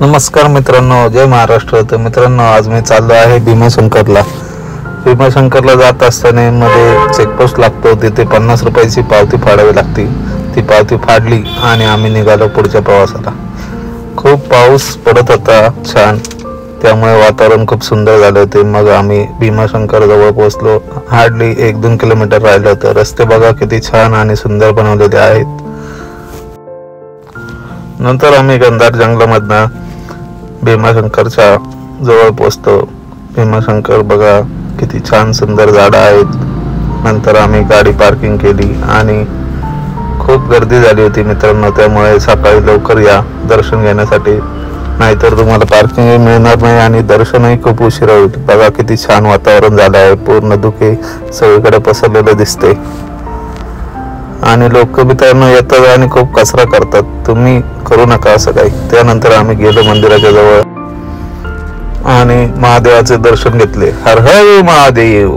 नमस्कार मित्रांनो, जय महाराष्ट्र। तर मित्रांनो, आज मी चाललो आहे भीमाशंकरला। भीमाशंकरला जात असताना मध्ये चेकपोस्ट लागतो, तिथे 50 रुपयाची पावती फाडावी लागते। ती पावती फाडली आणि आम्ही निघालो पुढच्या प्रवासाला। खूप पाऊस पडत होता छान, त्यामुळे वातावरण खूप सुंदर झाले होते। मग आम्ही भीमाशंकर जवळ पोहोचलो। हार्डली 1-2 किलोमीटर राहिलं होतं। रस्ते बघा किती छान आणि सुंदर बनवलेले आहेत। नंतर आम्ही गंधार जंगलामधनं भीमाशंकरच्या जवळ पोहोचतो। भीमाशंकर बघा किती छान सुंदर झाडं आहेत। नंतर आम्ही गाडी पार्किंग केली आणि खूप गर्दी झाली होती मित्रांनो, त्यामुळे सकाळी लवकर या दर्शन घेण्यासाठी, नाहीतर तुम्हाला पार्किंग मिळणार नाही आणि दर्शनही खूप उशिरा होईल। बघा किती छान वातावरण झालं आहे, पूर्ण धुके सगळीकडे पसरलेलं दिसते आणि लोक मित्रांनो येतात आणि खूप कचरा करतात। तुम्ही करू नका असं काही। त्यानंतर आम्ही गेलो मंदिराच्या जवळ आणि महादेवाचे दर्शन घेतले। हर हर महादेव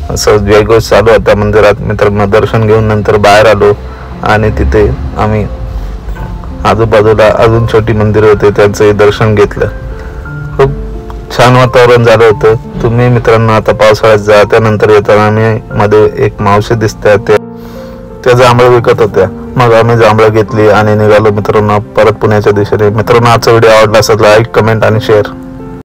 असं जयघोष चालू होता मंदिरात मित्रांनो। दर्शन घेऊन नंतर बाहेर आलो आणि तिथे आम्ही आजूबाजूला अजून छोटी मंदिर होते, त्यांचंही दर्शन घेतलं। खूप छान वातावरण झालं होतं। तुम्ही मित्रांनो आता पावसाळ्यात जा। त्यानंतर येताना आम्ही मध्ये एक मावशी दिसतात, त्या जांभळं विकत होत्या। मग आम्ही जांभळं घेतली आणि निघालो मित्रांनो परत पुण्याच्या दिशेने। मित्रांनो, आजचा व्हिडिओ आवडला असेल लाईक, कमेंट आणि शेअर।